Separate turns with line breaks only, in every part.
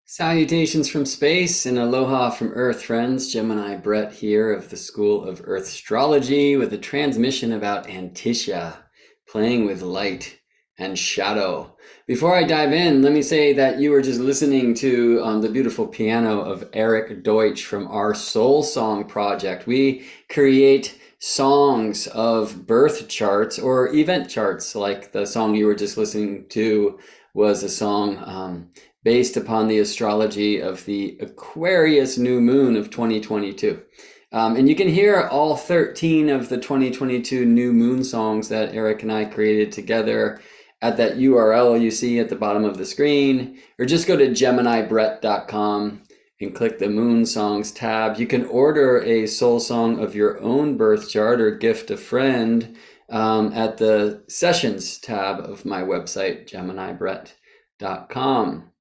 Salutations from space and aloha from Earth, friends. Gemini Brett here of the School of Earth Astrology with a transmission about Antiscia, playing with light and shadow. Before I dive in, let me say that you were just listening to the beautiful piano of Eric Deutsch from our Soul Song project. We create songs of birth charts or event charts, like the song you were just listening to was a song based upon the astrology of the Aquarius new moon of 2022. And you can hear all 13 of the 2022 new moon songs that Eric and I created together at that URL you see at the bottom of the screen, or just go to geminibrett.com and click the Moon Songs tab. You can order a soul song of your own birth chart or gift a friend at the Sessions tab of my website, geminibrett.com.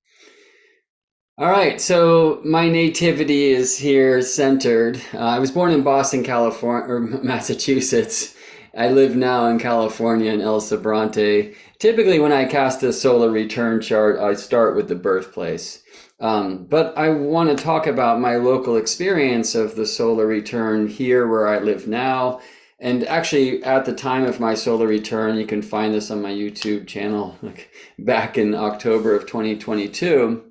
All right, so my nativity is here centered. I was born in Boston, California, or Massachusetts. I live now in California in El Sobrante. Typically when I cast a solar return chart, I start with the birthplace. But I want to talk about my local experience of the solar return here where I live now. And actually at the time of my solar return, you can find this on my YouTube channel back in October of 2022.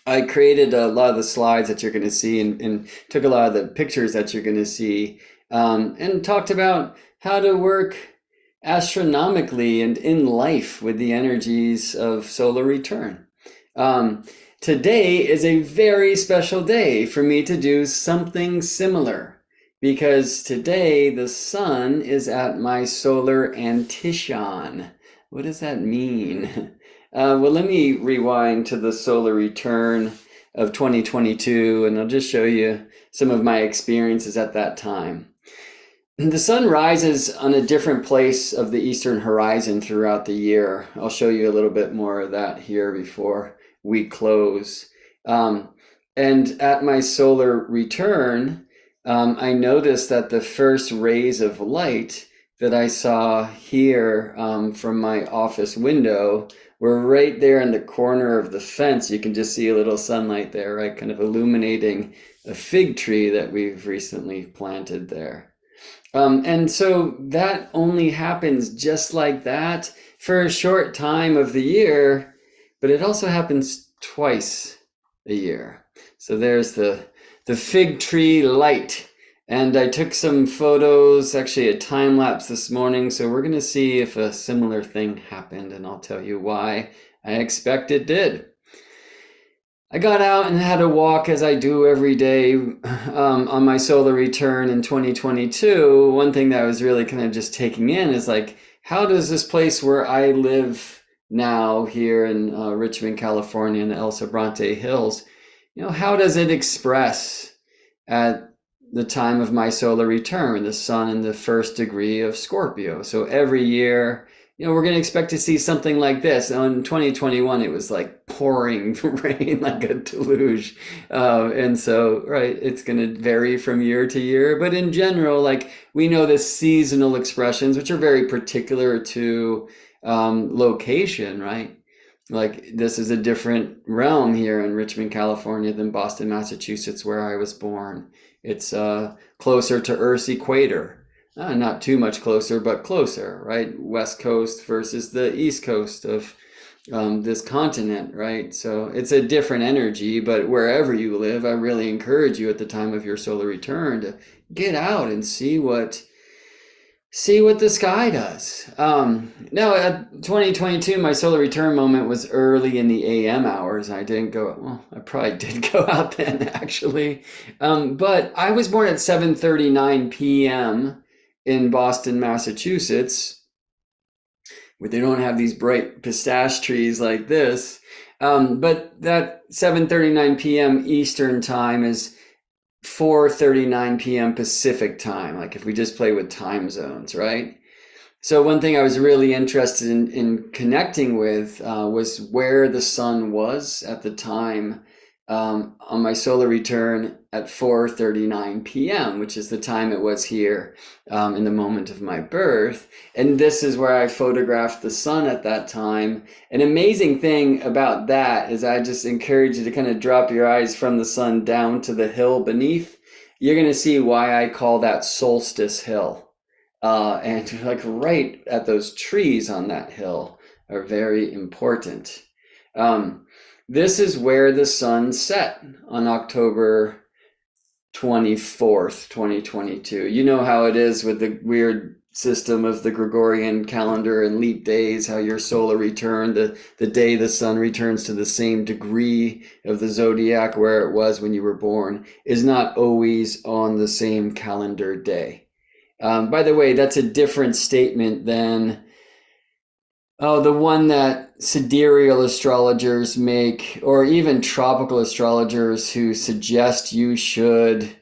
I created a lot of the slides that you're going to see and took a lot of the pictures that you're going to see and talked about how to work astronomically and in life with the energies of solar return. Today is a very special day for me to do something similar because today the sun is at my solar Antiscian. What does that mean? Well, let me rewind to the solar return of 2022, and I'll just show you some of my experiences at that time. The sun rises on a different place of the eastern horizon throughout the year. I'll show you a little bit more of that here before we close. And at my solar return, I noticed that the first rays of light that I saw here from my office window were right there in the corner of the fence. You can just see a little sunlight there, right? Kind of illuminating a fig tree that we've recently planted there. And so that only happens just like that for a short time of the year, but it also happens twice a year. So there's the fig tree light. And I took some photos, actually a time lapse this morning, so we're going to see if a similar thing happened, and I'll tell you why I expect it did. I got out and had a walk as I do every day on my solar return in 2022. One thing that I was really kind of just taking in is like, how does this place where I live now here in Richmond, California in the El Sobrante Hills, how does it express at the time of my solar return, the sun in the first degree of Scorpio? So every year we're going to expect to see something like this. In 2021, it was like pouring rain, like a deluge. And so, right, it's going to vary from year to year. But in general, like we know the seasonal expressions, which are very particular to location, right? Like this is a different realm here in Richmond, California than Boston, Massachusetts, where I was born. It's closer to Earth's equator. Not too much closer, but closer, right? West Coast versus the East Coast of this continent, right? So it's a different energy, but wherever you live, I really encourage you at the time of your solar return to get out and see what the sky does. Now, at 2022, my solar return moment was early in the AM hours. I didn't go, well, I probably did go out then, actually. But I was born at 7:39 p.m. in Boston, Massachusetts, where they don't have these bright pistache trees like this. But that 7:39 p.m. Eastern time is 4:39 p.m. Pacific time, like if we just play with time zones, right? So one thing I was really interested in connecting with was where the sun was at the time on my solar return at 4:39 p.m., which is the time it was here in the moment of my birth. And this is where I photographed the sun at that time. An amazing thing about that is I just encourage you to kind of drop your eyes from the sun down to the hill beneath. You're going to see why I call that Solstice Hill. And like right at those trees on that hill are very important. This is where the sun set on October 24th, 2022. You know how it is with the weird system of the Gregorian calendar and leap days, how your solar return, the day the sun returns to the same degree of the zodiac where it was when you were born, is not always on the same calendar day. By the way, that's a different statement than the one that sidereal astrologers make, or even tropical astrologers who suggest you should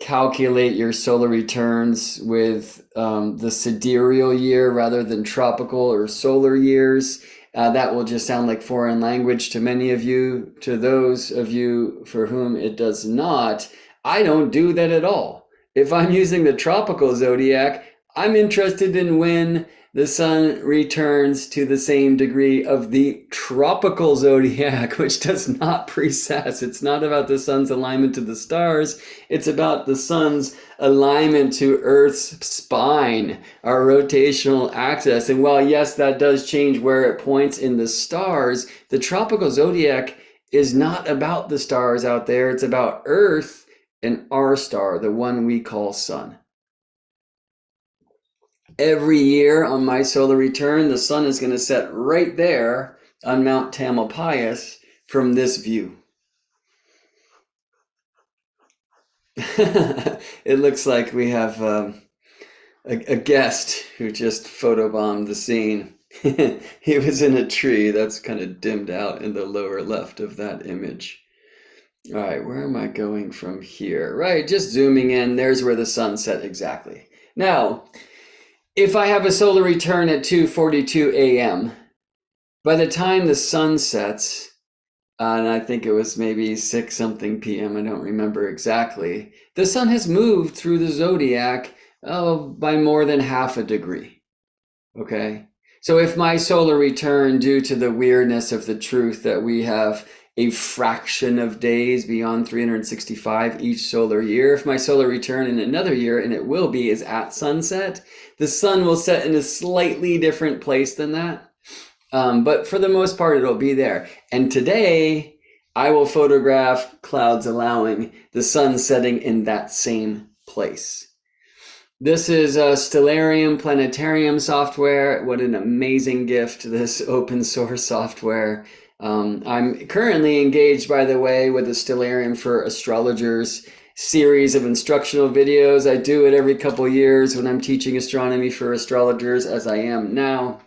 calculate your solar returns with the sidereal year rather than tropical or solar years. That will just sound like foreign language to many of you. To those of you for whom it does not, I don't do that at all. If I'm using the tropical zodiac, I'm interested in when the sun returns to the same degree of the tropical zodiac, which does not precess. It's not about the sun's alignment to the stars. It's about the sun's alignment to Earth's spine, our rotational axis. And while, yes, that does change where it points in the stars, the tropical zodiac is not about the stars out there. It's about Earth and our star, the one we call sun. Every year on my solar return, the sun is going to set right there on Mount Tamalpais from this view. It looks like we have a guest who just photobombed the scene. He was in a tree that's kind of dimmed out in the lower left of that image. All right, where am I going from here? Right, just zooming in, there's where the sun set exactly. Now, if I have a solar return at 2:42 a.m., by the time the sun sets, and I think it was maybe 6 something p.m., I don't remember exactly, the sun has moved through the zodiac by more than half a degree, okay? So if my solar return, due to the weirdness of the truth that we have a fraction of days beyond 365 each solar year, if my solar return in another year, and it will be, is at sunset, the sun will set in a slightly different place than that. But for the most part, it'll be there. And today, I will photograph, clouds allowing, the sun setting in that same place. This is a Stellarium planetarium software. What an amazing gift, this open source software. I'm currently engaged, by the way, with the Stellarium for Astrologers series of instructional videos. I do it every couple years when I'm teaching astronomy for astrologers, as I am now.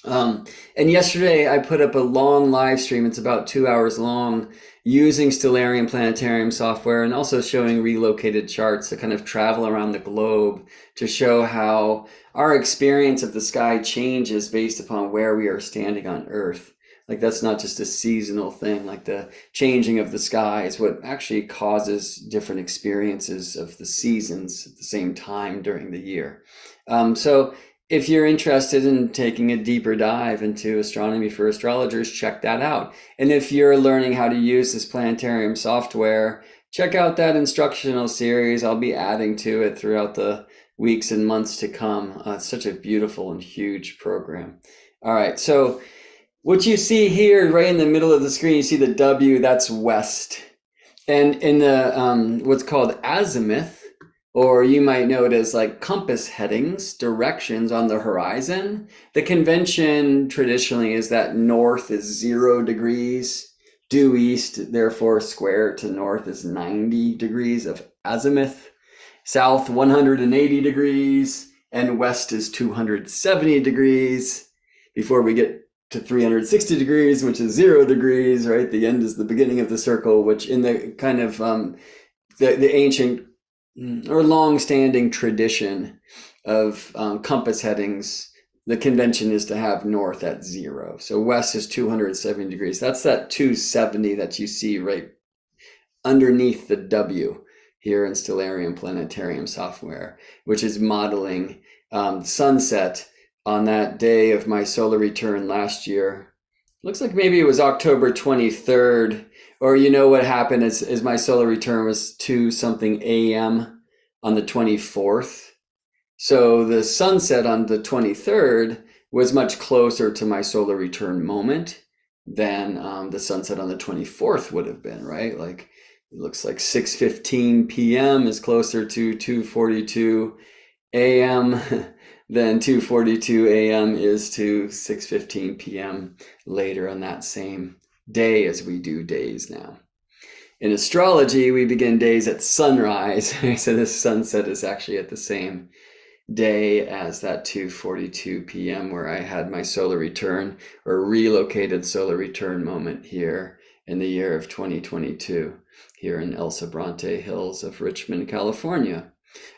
And yesterday I put up a long live stream. It's about 2 hours long, using Stellarium planetarium software and also showing relocated charts that kind of travel around the globe to show how our experience of the sky changes based upon where we are standing on Earth. Like, that's not just a seasonal thing. Like, the changing of the sky is what actually causes different experiences of the seasons at the same time during the year. So if you're interested in taking a deeper dive into astronomy for astrologers, check that out. And if you're learning how to use this planetarium software, check out that instructional series. I'll be adding to it throughout the weeks and months to come. It's such a beautiful and huge program. All right, so what you see here right in the middle of the screen, you see the W, that's west. And in the what's called azimuth, or you might know it as like compass headings, directions on the horizon, the convention traditionally is that north is 0 degrees, due east, therefore square to north is 90 degrees of azimuth, south 180 degrees, and west is 270 degrees. Before we get to 360 degrees, which is 0 degrees, right? The end is the beginning of the circle, which in the kind of the ancient or long-standing tradition of compass headings, the convention is to have north at 0. So west is 270 degrees. That's that 270 that you see right underneath the W here in Stellarium planetarium software, which is modeling sunset on that day of my solar return last year. Looks like maybe it was October 23rd, or you know what happened is my solar return was 2 something a.m. on the 24th. So the sunset on the 23rd was much closer to my solar return moment than the sunset on the 24th would have been, right? Like, it looks like 6:15 p.m. is closer to 2:42 a.m. than 2:42 a.m. is to 6:15 p.m. later on that same day, as we do days now. In astrology, we begin days at sunrise. So the sunset is actually at the same day as that 2:42 p.m. where I had my solar return or relocated solar return moment here in the year of 2022, here in El Sobrante Hills of Richmond, California.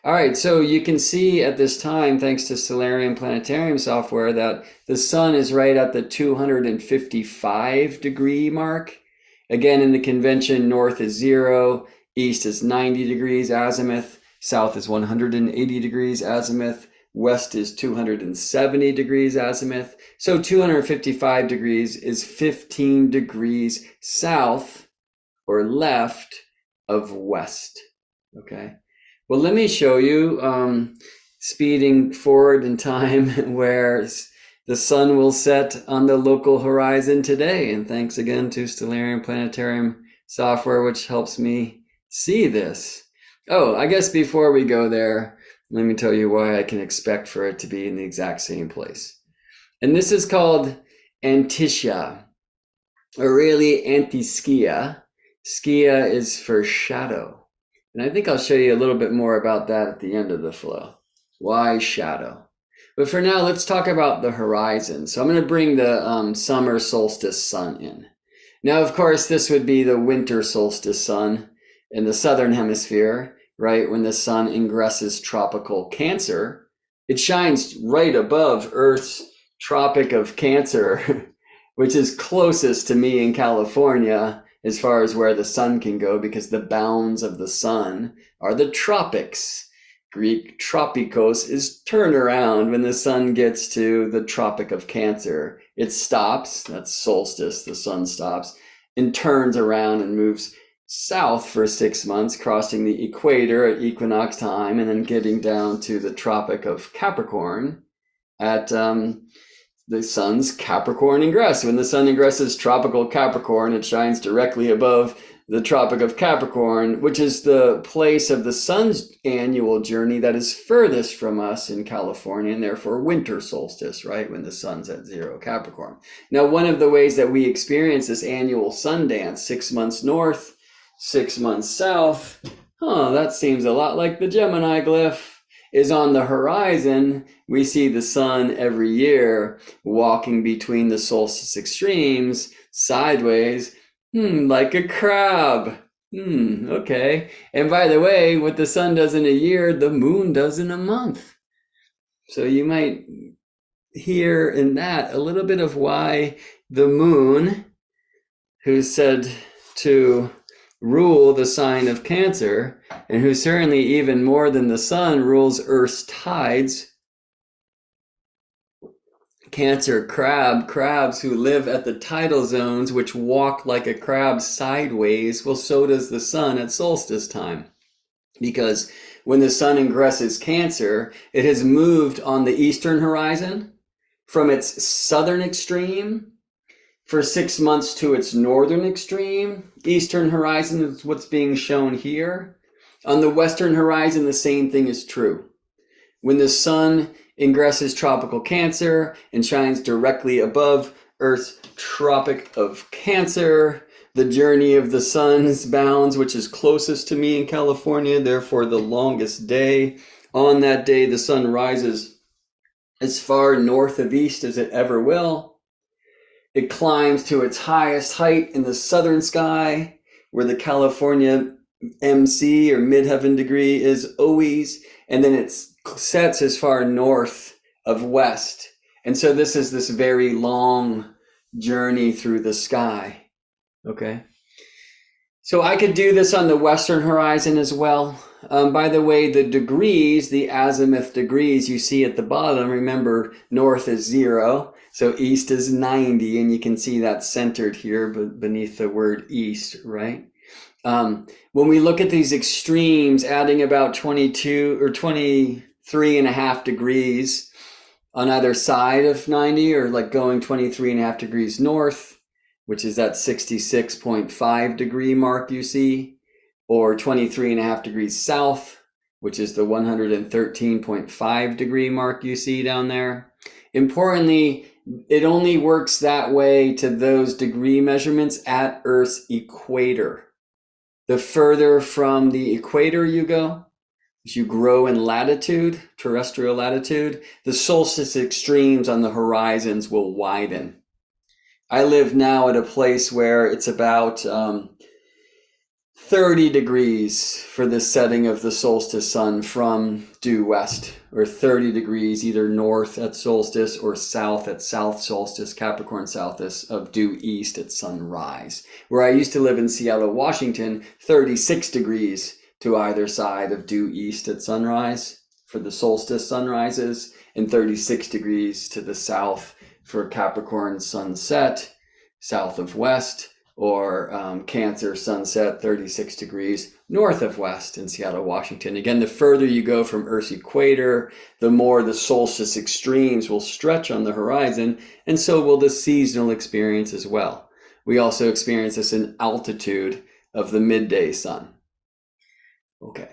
All right, so you can see at this time, thanks to Stellarium planetarium software, that the sun is right at the 255 degree mark. Again, in the convention, north is 0, east is 90 degrees azimuth, south is 180 degrees azimuth, west is 270 degrees azimuth. So 255 degrees is 15 degrees south or left of west, okay? Well, let me show you, speeding forward in time, where the sun will set on the local horizon today. And thanks again to Stellarium planetarium software, which helps me see this. Oh, I guess before we go there, let me tell you why I can expect for it to be in the exact same place. And this is called Antiscia, or really Antiscia. Scia is for shadow. And I think I'll show you a little bit more about that at the end of the flow. Why shadow? But for now, let's talk about the horizon. So I'm going to bring the summer solstice sun in. Now, of course, this would be the winter solstice sun in the southern hemisphere, right? When the sun ingresses tropical Cancer, it shines right above Earth's Tropic of Cancer, which is closest to me in California as far as where the sun can go, because the bounds of the sun are the tropics. Greek tropikos is turn around. When the sun gets to the Tropic of Cancer, it stops, that's solstice, the sun stops, and turns around and moves south for 6 months, crossing the equator at equinox time, and then getting down to the Tropic of Capricorn at the sun's Capricorn ingress. When the sun ingresses tropical Capricorn, it shines directly above the Tropic of Capricorn, which is the place of the sun's annual journey that is furthest from us in California, and therefore winter solstice, right? When the sun's at 0 Capricorn. Now, one of the ways that we experience this annual sun dance, 6 months north, 6 months south, that seems a lot like the Gemini glyph, is on the horizon, we see the sun every year walking between the solstice extremes sideways, like a crab. Okay. And by the way, what the sun does in a year, the moon does in a month. So you might hear in that a little bit of why the moon, who's said to rule the sign of Cancer, and who certainly even more than the sun rules Earth's tides. Cancer crabs who live at the tidal zones, which walk like a crab sideways. Well, so does the sun at solstice time. Because when the sun ingresses Cancer, it has moved on the eastern horizon from its southern extreme for 6 months to its northern extreme. Eastern horizon is what's being shown here. On the western horizon, the same thing is true. When the sun ingresses tropical Cancer and shines directly above Earth's Tropic of Cancer, the journey of the sun's bounds, which is closest to me in California, therefore the longest day. On that day, the sun rises as far north of east as it ever will. It climbs to its highest height in the southern sky, where the California MC or midheaven degree is always, and then it sets as far north of west. And so this is this very long journey through the sky. Okay. So I could do this on the western horizon as well. By the way, the degrees, the azimuth degrees you see at the bottom, remember north is 0. So east is 90, and you can see that centered here beneath the word east, right? When we look at these extremes, adding about 22 or 23.5 degrees on either side of 90, or like going 23.5 degrees north, which is that 66.5 degree mark you see, or 23.5 degrees south, which is the 113.5 degree mark you see down there. Importantly, it only works that way to those degree measurements at Earth's equator. The further from the equator you go, as you grow in latitude, terrestrial latitude, the solstice extremes on the horizons will widen. I live now at a place where it's about 30 degrees for the setting of the solstice sun from due west, or 30 degrees either north at solstice or south at south solstice, Capricorn solstice, of due east at sunrise. Where I used to live in Seattle, Washington, 36 degrees to either side of due east at sunrise for the solstice sunrises, and 36 degrees to the south for Capricorn sunset, south of west, or Cancer sunset, 36 degrees north of west in Seattle, Washington. Again, the further you go from Earth's equator, the more the solstice extremes will stretch on the horizon, and so will the seasonal experience as well. We also experience this in altitude of the midday sun. Okay.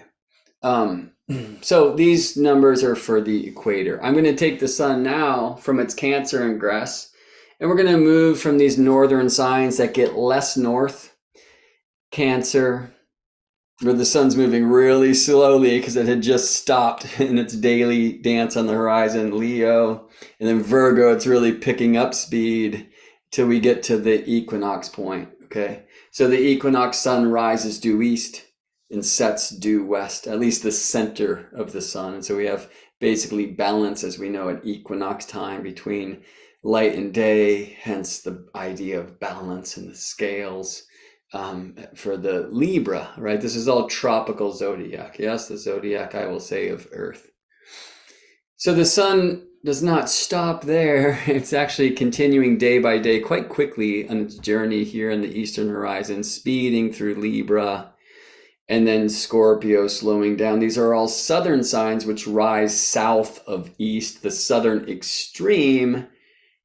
So these numbers are for the equator. I'm going to take the sun now from its Cancer ingress, and we're going to move from these northern signs that get less north. Cancer, where the sun's moving really slowly because it had just stopped in its daily dance on the horizon. Leo, and then Virgo, it's really picking up speed till we get to the equinox point. Okay. So the equinox sun rises due east and sets due west, at least the center of the sun. And so we have basically balance, as we know, at equinox time between light and day, hence the idea of balance in the scales for the Libra, right? This is all tropical zodiac. Yes, the zodiac, I will say, of Earth. So the sun does not stop there. It's actually continuing day by day quite quickly on its journey here in the eastern horizon, speeding through Libra, and then Scorpio slowing down. These are all southern signs which rise south of east. The southern extreme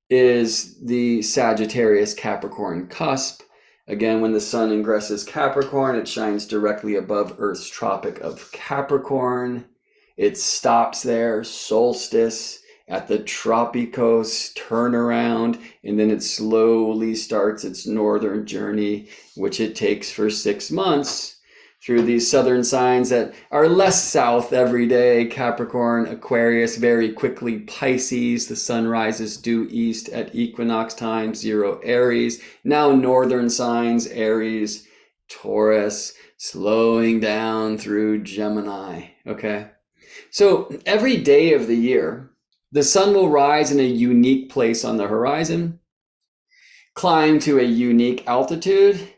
is the Sagittarius Capricorn cusp. Again, when the sun ingresses Capricorn, it shines directly above Earth's Tropic of Capricorn. It stops there, solstice, at the Tropicos turnaround, and then it slowly starts its northern journey, which it takes for 6 months through these southern signs that are less south every day. Capricorn, Aquarius, very quickly Pisces. The sun rises due east at equinox time, 0 Aries. Now northern signs, Aries, Taurus, slowing down through Gemini. Okay. So every day of the year, the sun will rise in a unique place on the horizon, climb to a unique altitude,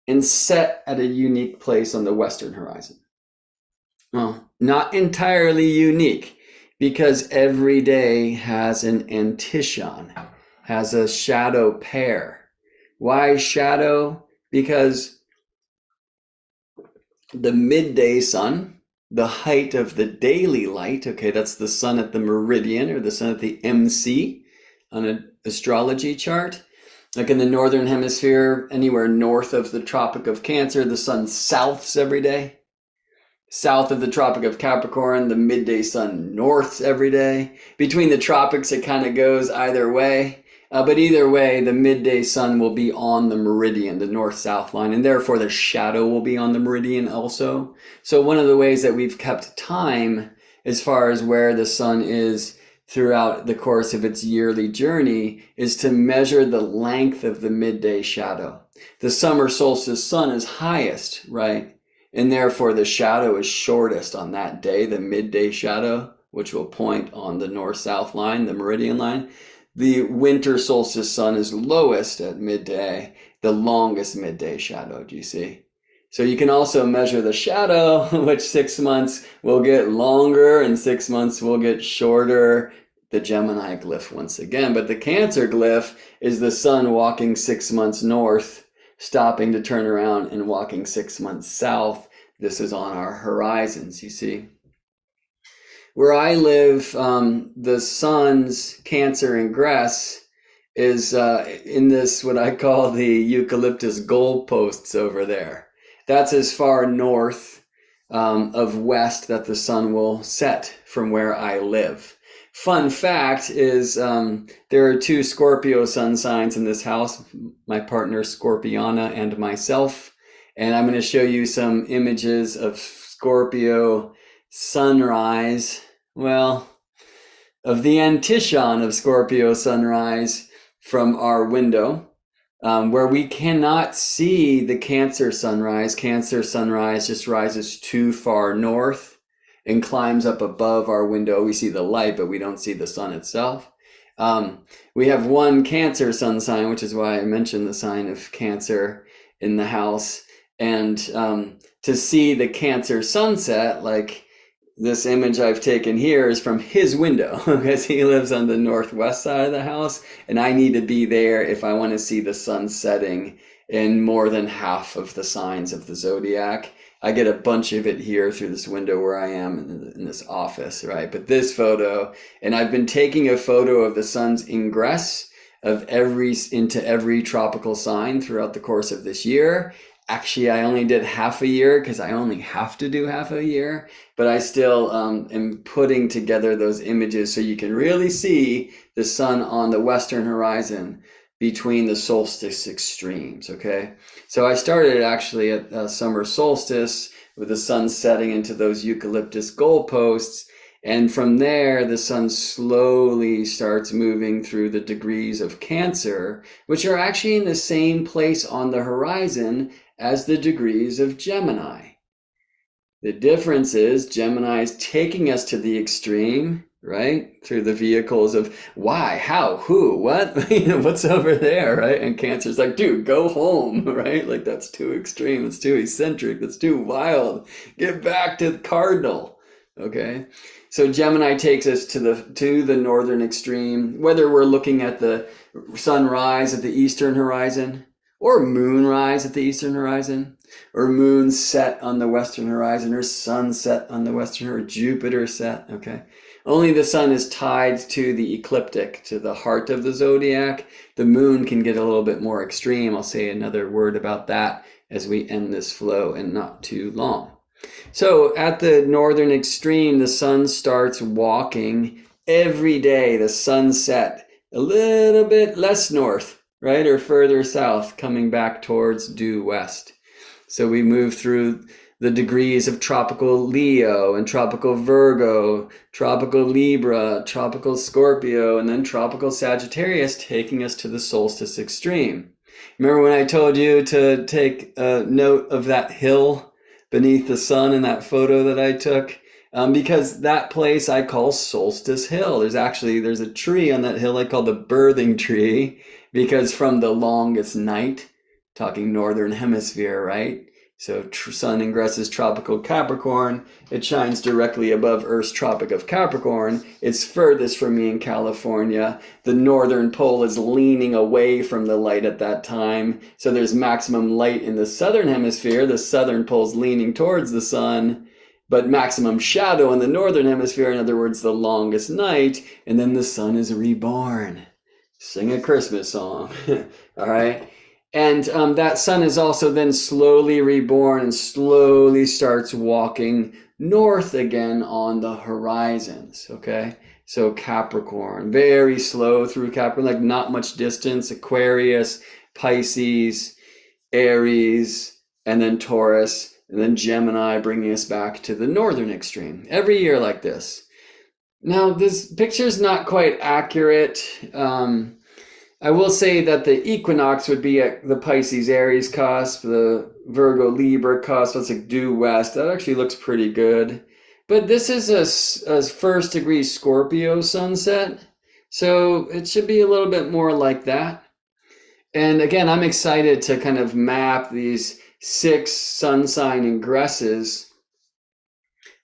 and set at a unique place on the western horizon. Well, not entirely unique, because every day has an Antiscian, has a shadow pair. Why shadow? Because the midday sun, the height of the daily light, okay, that's the sun at the meridian or the sun at the MC on an astrology chart. Like in the northern hemisphere, anywhere north of the Tropic of Cancer, the sun souths every day. South of the Tropic of Capricorn, the midday sun norths every day. Between the tropics, it kind of goes either way. But either way, the midday sun will be on the meridian, the north-south line, and therefore the shadow will be on the meridian also. So one of the ways that we've kept time as far as where the sun is throughout the course of its yearly journey is to measure the length of the midday shadow. The summer solstice sun is highest, right? And therefore the shadow is shortest on that day, the midday shadow, which will point on the north-south line, the meridian line. The winter solstice sun is lowest at midday, the longest midday shadow, do you see? So you can also measure the shadow, which 6 months will get longer and 6 months will get shorter. The Gemini glyph once again, but the Cancer glyph is the sun walking 6 months north, stopping to turn around and walking 6 months south. This is on our horizons, you see. Where I live, the sun's Cancer ingress is in this, what I call the eucalyptus goalposts over there. That's as far north of west that the sun will set from where I live. Fun fact is there are 2 Scorpio sun signs in this house, my partner Scorpiana and myself. And I'm going to show you some images of Scorpio sunrise, well, of the Antiscian of Scorpio sunrise from our window. Where we cannot see the Cancer sunrise. Cancer sunrise just rises too far north and climbs up above our window. We see the light, but we don't see the sun itself. We have one Cancer sun sign, which is why I mentioned the sign of Cancer in the house. And to see the Cancer sunset, like this image I've taken here is from his window because he lives on the northwest side of the house, and I need to be there if I want to see the sun setting in more than half of the signs of the zodiac. I get a bunch of it here through this window where I am in this office, right? But this photo, and I've been taking a photo of the sun's ingress into every tropical sign throughout the course of this year. Actually, I only did half a year because I only have to do half a year, but I still am putting together those images so you can really see the sun on the western horizon between the solstice extremes, okay? So I started actually at summer solstice with the sun setting into those eucalyptus goalposts, and from there the sun slowly starts moving through the degrees of Cancer, which are actually in the same place on the horizon as the degrees of Gemini. The difference is Gemini is taking us to the extreme, right? Through the vehicles of why, how, who, what, what's over there, right? And Cancer's like, dude, go home, right? Like that's too extreme, it's too eccentric, that's too wild. Get back to the cardinal, okay? So Gemini takes us to the northern extreme, whether we're looking at the sunrise at the eastern horizon, or moonrise at the eastern horizon, or moon set on the western horizon, or sunset on the western, or Jupiter set, okay? Only the sun is tied to the ecliptic, to the heart of the zodiac. The moon can get a little bit more extreme. I'll say another word about that as we end this flow in not too long. So at the northern extreme, the sun starts walking every day. The sunset a little bit less north, right, or further south, coming back towards due west. So we move through the degrees of tropical Leo and tropical Virgo, tropical Libra, tropical Scorpio, and then tropical Sagittarius, taking us to the solstice extreme. Remember when I told you to take a note of that hill beneath the sun in that photo that I took? Because that place I call Solstice Hill. There's a tree on that hill I call the birthing tree, because from the longest night, talking northern hemisphere, right? So sun ingresses tropical Capricorn. It shines directly above Earth's Tropic of Capricorn. It's furthest from me in California. The northern pole is leaning away from the light at that time. So there's maximum light in the southern hemisphere. The southern pole's leaning towards the sun, but maximum shadow in the northern hemisphere. In other words, the longest night. And then the sun is reborn. Sing a Christmas song. All right. And that sun is also then slowly reborn and slowly starts walking north again on the horizons, okay? So Capricorn, very slow through Capricorn, like not much distance. Aquarius, Pisces, Aries, and then Taurus, and then Gemini, bringing us back to the northern extreme. Every year like this. Now, this picture's not quite accurate. I will say that the equinox would be at the Pisces Aries cusp, the Virgo Libra cusp. That's like due west. That actually looks pretty good. But this is a first degree Scorpio sunset, so it should be a little bit more like that. And again, I'm excited to kind of map these 6 sun sign ingresses.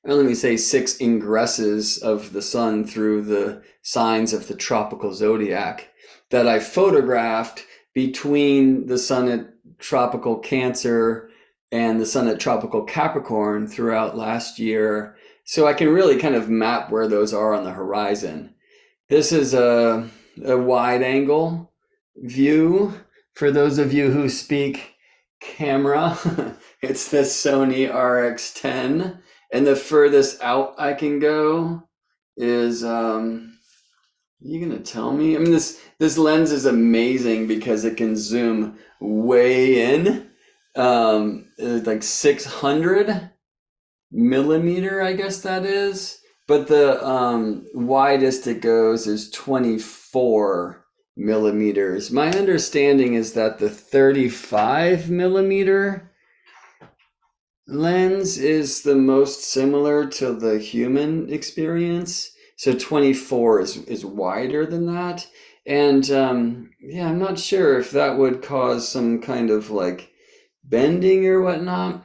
Or let me say 6 ingresses of the sun through the signs of the tropical zodiac that I photographed between the sun at tropical Cancer and the sun at tropical Capricorn throughout last year. So I can really kind of map where those are on the horizon. This is a wide angle view for those of you who speak camera. It's the Sony RX10. And the furthest out I can go is, you gonna tell me? I mean, this lens is amazing because it can zoom way in, like 600 millimeter, I guess that is. But the widest it goes is 24 millimeters. My understanding is that the 35 millimeter lens is the most similar to the human experience. So 24 is wider than that. And yeah, I'm not sure if that would cause some kind of like bending or whatnot.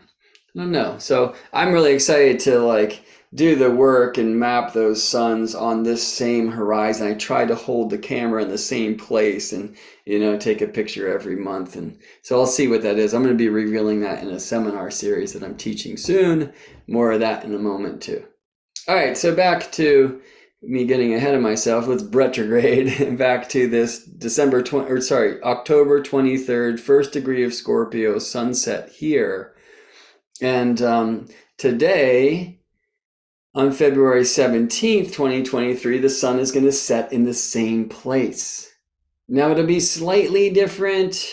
I don't know. So I'm really excited to like do the work and map those suns on this same horizon. I try to hold the camera in the same place and, take a picture every month. And so I'll see what that is. I'm going to be revealing that in a seminar series that I'm teaching soon. More of that in a moment too. All right, so back to me getting ahead of myself. Let's retrograde back to this October 23rd, first degree of Scorpio sunset here. And today, on February 17th, 2023, the sun is going to set in the same place. Now, it'll be slightly different,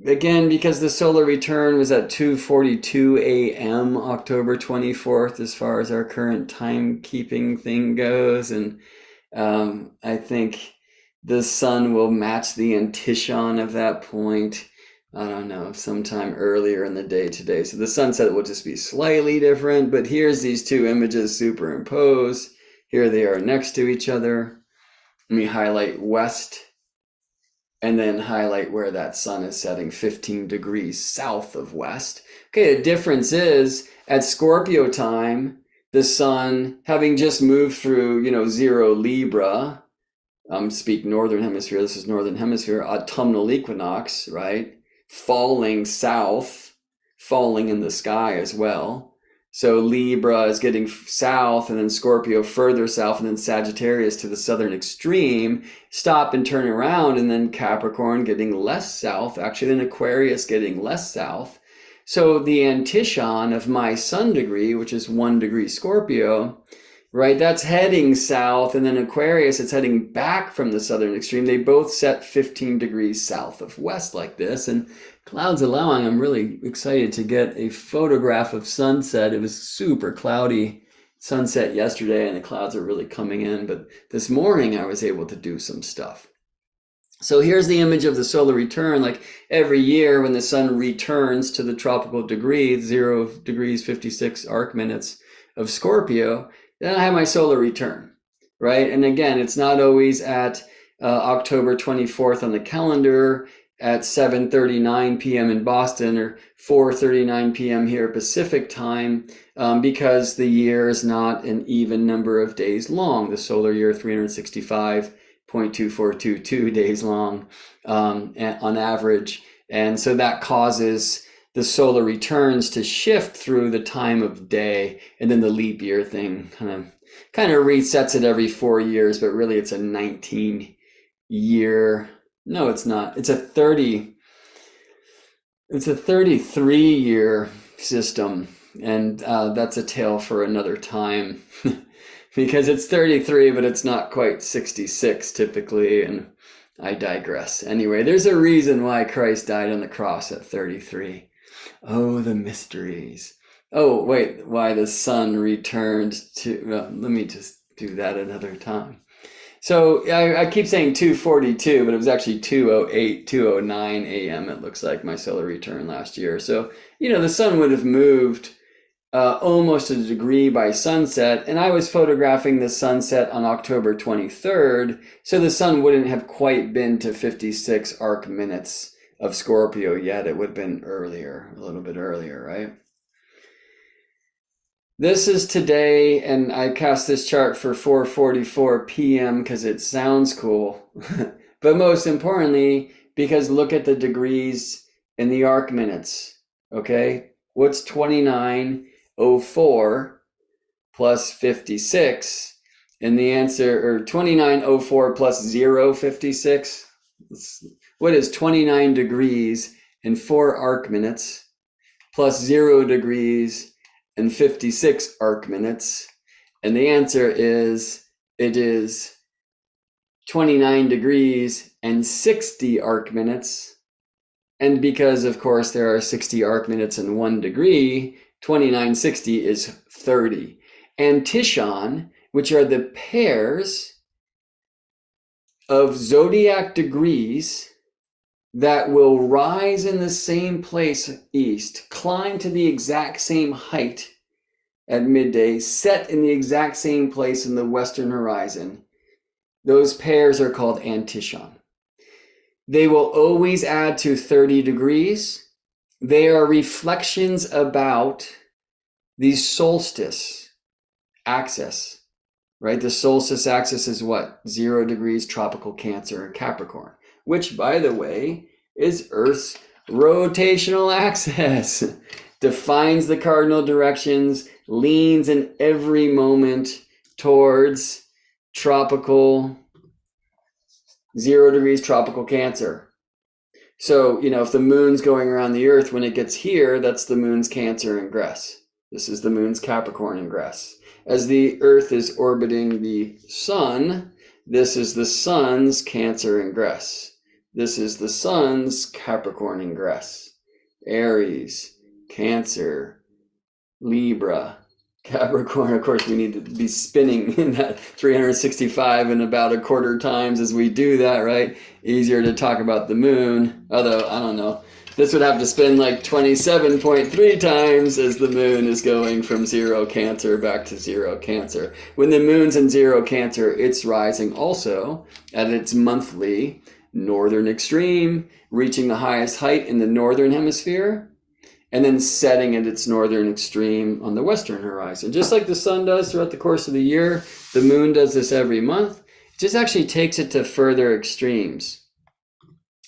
again, because the solar return was at 2:42 a.m. October 24th, as far as our current timekeeping thing goes. And I think the sun will match the Antiscia of that point. I don't know, sometime earlier in the day today. So the sunset will just be slightly different, but here's these 2 images superimposed. Here they are next to each other. Let me highlight west and then highlight where that sun is setting, 15 degrees south of west. Okay, the difference is at Scorpio time, the sun having just moved through, 0 Libra, speak northern hemisphere, this is northern hemisphere, autumnal equinox, right? Falling south, falling in the sky as well. So Libra is getting south, and then Scorpio further south, and then Sagittarius to the southern extreme, stop and turn around, and then Capricorn getting less south, actually then Aquarius getting less south. So the Antiscia of my sun degree, which is 1 degree Scorpio, right, that's heading south, and then Aquarius, it's heading back from the southern extreme. They both set 15 degrees south of west like this, and Clouds allowing, I'm really excited to get a photograph of sunset. It was super cloudy sunset yesterday and the clouds are really coming in, but this morning I was able to do some stuff. So here's the image of the solar return. Like every year when the sun returns to the tropical degree, 0 degrees 56 arc minutes of Scorpio, then I have my solar return, right? And again, it's not always at October 24th on the calendar at 7:39 p.m. in Boston or 4:39 p.m. here Pacific time, because the year is not an even number of days long. The solar year 365.2422 days long on average. And so that causes the solar returns to shift through the time of day, and then the leap year thing kind of resets it every 4 years, but really it's a 19 year. No, it's not. It's a 33 year system. And that's a tale for another time because it's 33, but it's not quite 66 typically. And I digress. Anyway, there's a reason why Christ died on the cross at 33. Oh, the mysteries. Oh, wait, why the sun returned to, well, let me just do that another time. So I keep saying 2:42, but it was actually 2:08, 2:09 a.m. It looks like my solar return last year. So, the sun would have moved almost a degree by sunset, and I was photographing the sunset on October 23rd, so the sun wouldn't have quite been to 56 arc minutes of Scorpio yet. It would have been earlier, a little bit earlier, right? This is today, and I cast this chart for 4:44 p.m. because it sounds cool. But most importantly, because look at the degrees in the arc minutes, okay? What's 2904 plus 56? And the answer, or 2904 plus 056? What is 29 degrees and 4 arc minutes plus 0 degrees and 56 arc minutes? And the answer is, it is 29 degrees and 60 arc minutes. And because, of course, there are 60 arc minutes in 1 degree, 2960 is 30. Antiscia, which are the pairs of zodiac degrees that will rise in the same place east, climb to the exact same height at midday, set in the exact same place in the western horizon. Those pairs are called Antiscia. They will always add to 30 degrees. They are reflections about the solstice axis, right? The solstice axis is what? 0 degrees tropical Cancer and Capricorn, which, by the way, is Earth's rotational axis. Defines the cardinal directions, leans in every moment towards tropical 0 degrees tropical Cancer. So, if the moon's going around the Earth, when it gets here, that's the moon's Cancer ingress. This is the moon's Capricorn ingress. As the Earth is orbiting the sun, this is the sun's Cancer ingress. This is the sun's Capricorn ingress. Aries, Cancer, Libra, Capricorn. Of course, we need to be spinning in that 365 and about a quarter times as we do that, right? Easier to talk about the moon. Although, I don't know. This would have to spin like 27.3 times as the moon is going from 0 Cancer back to 0 Cancer. When the moon's in 0 Cancer, it's rising also at its monthly northern extreme, reaching the highest height in the northern hemisphere, and then setting at its northern extreme on the western horizon. Just like the sun does throughout the course of the year, the moon does this every month. It just actually takes it to further extremes.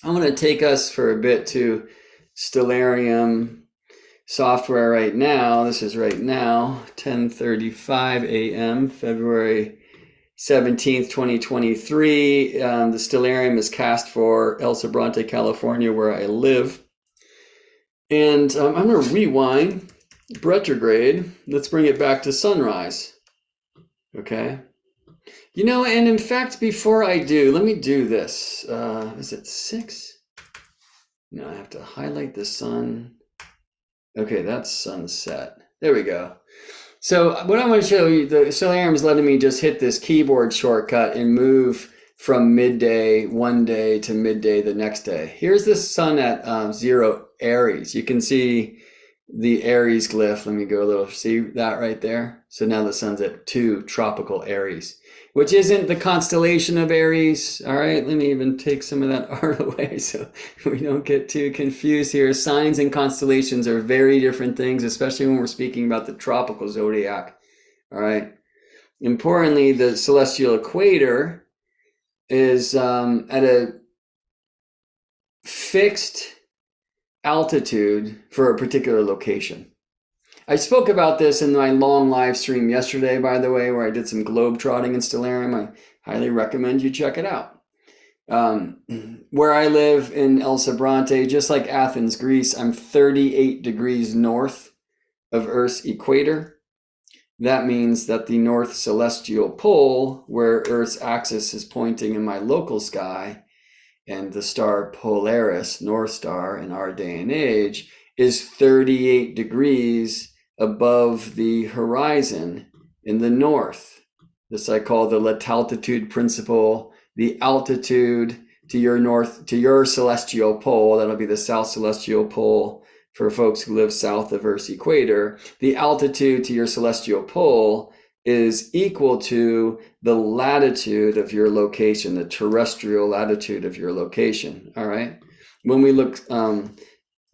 I'm going to take us for a bit to Stellarium software right now. This is right now, 10:35 a.m., February 17th, 2023. The Stellarium is cast for El Sobrante, California, where I live. And I'm going to rewind Retrograde. Let's bring it back to sunrise. Okay. And in fact, before I do, let me do this. Is it 6? Now I have to highlight the sun. Okay, that's sunset. There we go. So what I want to show you, the Stellarium is letting me just hit this keyboard shortcut and move from midday one day to midday the next day. Here's the sun at 0 Aries. You can see the Aries glyph. Let me go a little, see that right there? So now the sun's at 2 tropical Aries, which isn't the constellation of Aries. All right, let me even take some of that art away so we don't get too confused here. Signs and constellations are very different things, especially when we're speaking about the tropical zodiac. All right. Importantly, the celestial equator is at a fixed altitude for a particular location. I spoke about this in my long live stream yesterday, by the way, where I did some globe trotting in Stellarium. I highly recommend you check it out. Where I live in El Sobrante, just like Athens, Greece, I'm 38 degrees north of Earth's equator. That means that the north celestial pole, where Earth's axis is pointing in my local sky, and the star Polaris, North Star in our day and age, is 38 degrees above the horizon in the north. This I call the latitude principle. The altitude to your north, to your celestial pole, that'll be the south celestial pole for folks who live south of Earth's equator. The altitude to your celestial pole is equal to the latitude of your location, the terrestrial latitude of your location. All right. When we look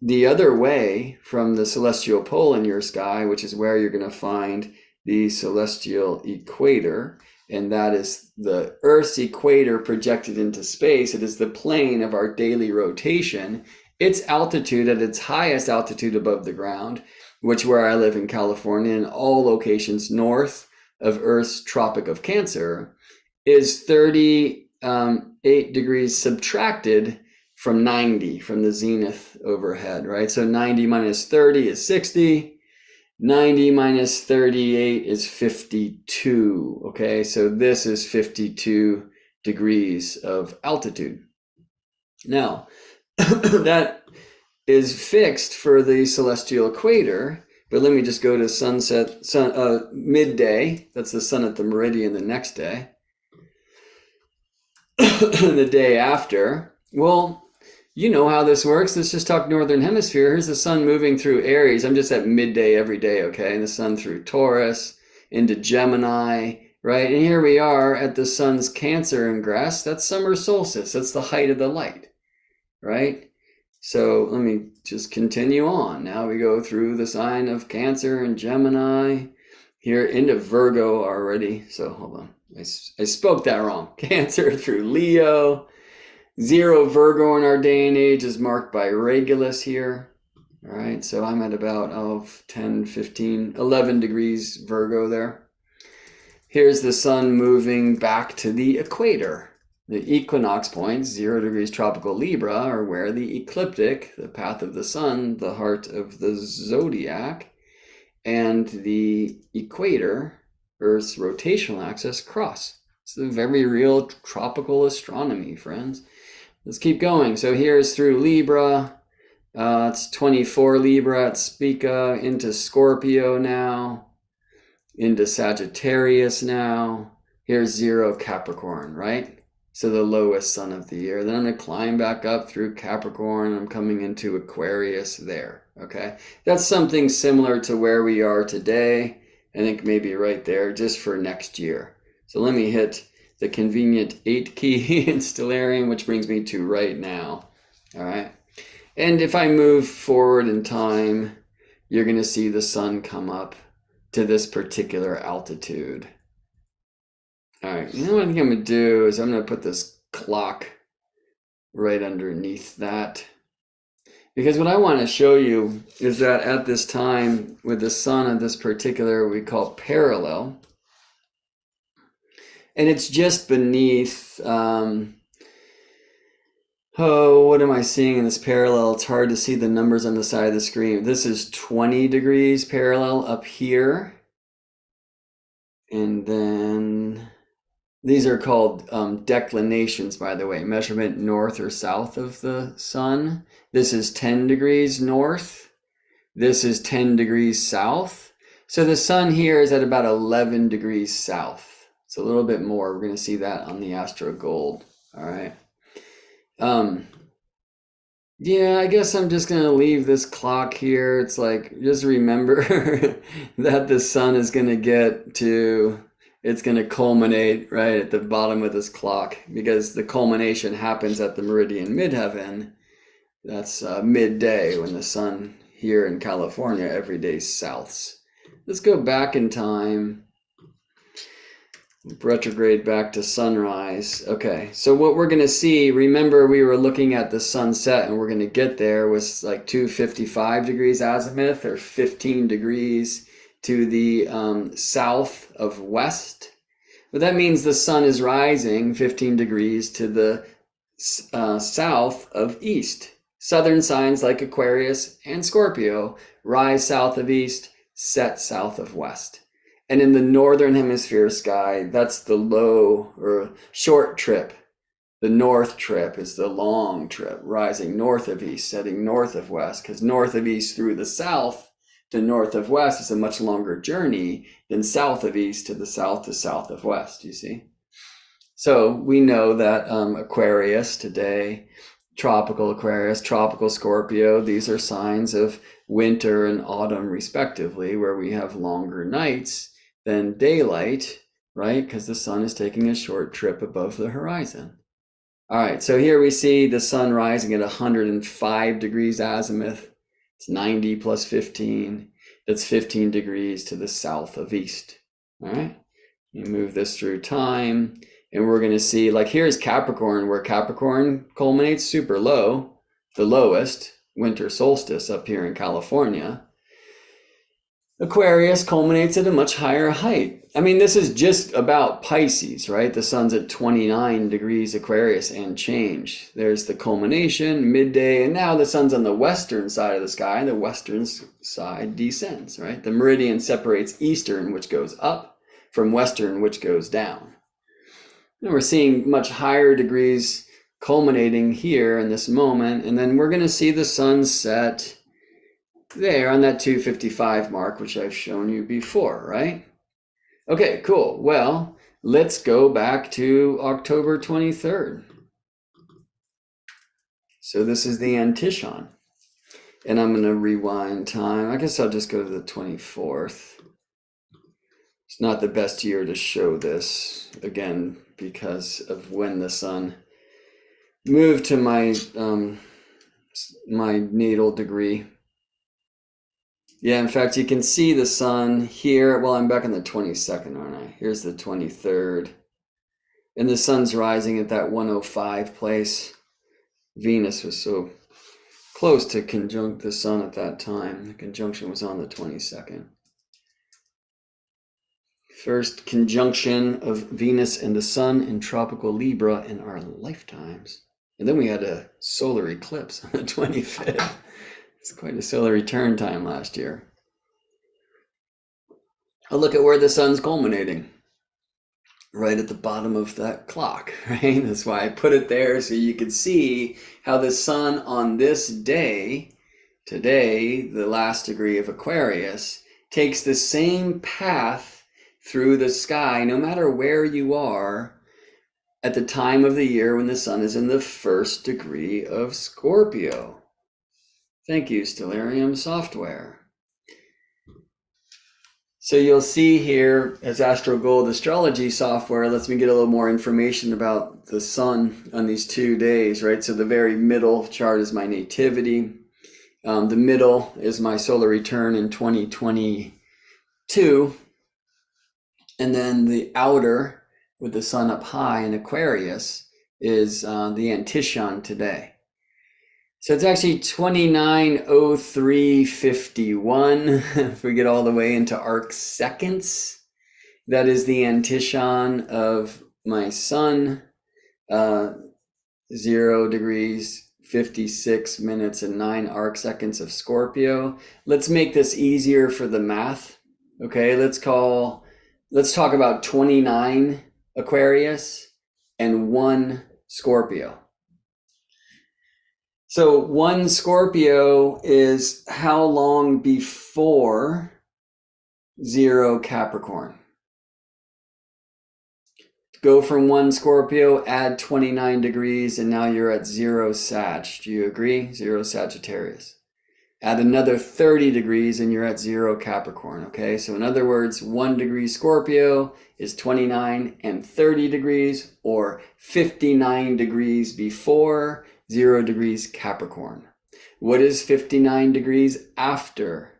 the other way from the celestial pole in your sky, which is where you're going to find the celestial equator, and that is the Earth's equator projected into space. It is the plane of our daily rotation. Its altitude at its highest altitude above the ground, which where I live in California, in all locations north of Earth's Tropic of Cancer, is 38 degrees subtracted from 90, from the zenith overhead, right? So 90 minus 30 is 60. 90 minus 38 is 52, okay? So this is 52 degrees of altitude. Now, that is fixed for the celestial equator, but let me just go to midday. That's the sun at the meridian the next day. The day after, well, you know how this works. Let's just talk northern hemisphere. Here's the sun moving through Aries. I'm just at midday every day, okay? And the sun through Taurus into Gemini, right? And here we are at the sun's Cancer ingress. That's summer solstice. That's the height of the light, right? So let me just continue on. Now we go through the sign of Cancer and Gemini here into Virgo already. So hold on. I spoke that wrong. Cancer through Leo. 0 Virgo in our day and age is marked by Regulus here. All right, so I'm at about 10, 15, 11 degrees Virgo there. Here's the sun moving back to the equator. The equinox points, 0 degrees tropical Libra, are where the ecliptic, the path of the sun, the heart of the zodiac, and the equator, Earth's rotational axis, cross. It's the very real tropical astronomy, friends. Let's keep going. So here's through Libra. It's 24 Libra at Spica, into Scorpio now, into Sagittarius now. Here's 0 Capricorn, right? So the lowest sun of the year. Then I'm going to climb back up through Capricorn. I'm coming into Aquarius there, okay? That's something similar to where we are today. I think maybe right there just for next year. So let me hit the convenient 8 key in Stellarium, which brings me to right now, all right? And if I move forward in time, you're going to see the sun come up to this particular altitude. All right, you know what I think I'm going to do is I'm going to put this clock right underneath that. Because what I want to show you is that at this time, with the sun at this particular, we call parallel, and it's just beneath, what am I seeing in this parallel? It's hard to see the numbers on the side of the screen. This is 20 degrees parallel up here. And then These are called declinations, by the way, measurement north or south of the sun. This is 10 degrees north. This is 10 degrees south. So the sun here is at about 11 degrees south. It's a little bit more. We're going to see that on the Astro Gold. All right. Yeah, I guess I'm just going to leave this clock here. It's like, just remember that the sun is going to it's going to culminate right at the bottom of this clock, because the culmination happens at the meridian midheaven. That's midday, when the sun here in California every day souths. Let's go back in time. Retrograde back to sunrise. Okay, so what we're going to see, remember we were looking at the sunset, and we're going to get there, was like 255 degrees azimuth, or 15 degrees to the south of west. But that means the sun is rising 15 degrees to the south of east. Southern signs like Aquarius and Scorpio rise south of east, set south of west. And in the northern hemisphere sky, that's the low or short trip. The north trip is the long trip, rising north of east, setting north of west, because north of east through the south to north of west is a much longer journey than south of east to south of west, you see? So we know that Aquarius today, tropical Aquarius, tropical Scorpio, these are signs of winter and autumn respectively, where we have longer nights than daylight, right? Because the sun is taking a short trip above the horizon. All right, so here we see the sun rising at 105 degrees azimuth. It's 90 plus 15. That's 15 degrees to the south of east. All right, you move this through time, and we're going to see, like, here's Capricorn, where Capricorn culminates super low, the lowest winter solstice up here in California. Aquarius culminates at a much higher height. I mean, this is just about Pisces, right? The sun's at 29 degrees Aquarius and change. There's the culmination, midday, and now the sun's on the western side of the sky. The western side descends, right? The meridian separates eastern, which goes up, from western, which goes down. And we're seeing much higher degrees culminating here in this moment, and then we're going to see the sun set there on that 255 mark, which I've shown you before, right? Okay, cool. Well, let's go back to October 23rd. So this is the Antiscia. And I'm going to rewind time. I guess I'll just go to the 24th. It's not the best year to show this, again, because of when the sun moved to my natal degree. Yeah, in fact, you can see the sun here. Well, I'm back on the 22nd, aren't I? Here's the 23rd. And the sun's rising at that 105 place. Venus was so close to conjunct the sun at that time. The conjunction was on the 22nd. First conjunction of Venus and the sun in tropical Libra in our lifetimes. And then we had a solar eclipse on the 25th. It's quite a solar return time last year. Oh, look at where the sun's culminating. Right at the bottom of that clock, right? That's why I put it there, so you could see how the sun on this day, today, the last degree of Aquarius, takes the same path through the sky, no matter where you are, at the time of the year when the sun is in the first degree of Scorpio. Thank you, Stellarium software. So you'll see here, as Astro Gold astrology software lets me get a little more information about the sun on these 2 days, right? So the very middle chart is my nativity. The middle is my solar return in 2022. And then the outer, with the sun up high in Aquarius, is the Antiscia today. So it's actually 290351. If we get all the way into arc seconds, that is the Antiscia of my sun, 0 degrees, 56 minutes, and 9 arc seconds of Scorpio. Let's make this easier for the math. Okay, let's talk about 29 Aquarius, and 1 Scorpio. So 1 Scorpio is how long before 0 Capricorn? Go from 1 Scorpio, add 29 degrees, and now you're at 0 Sag. Do you agree? 0 Sagittarius. Add another 30 degrees and you're at 0 Capricorn, okay? So in other words, 1 degree Scorpio is 29 and 30 degrees, or 59 degrees before 0 degrees Capricorn. What is 59 degrees after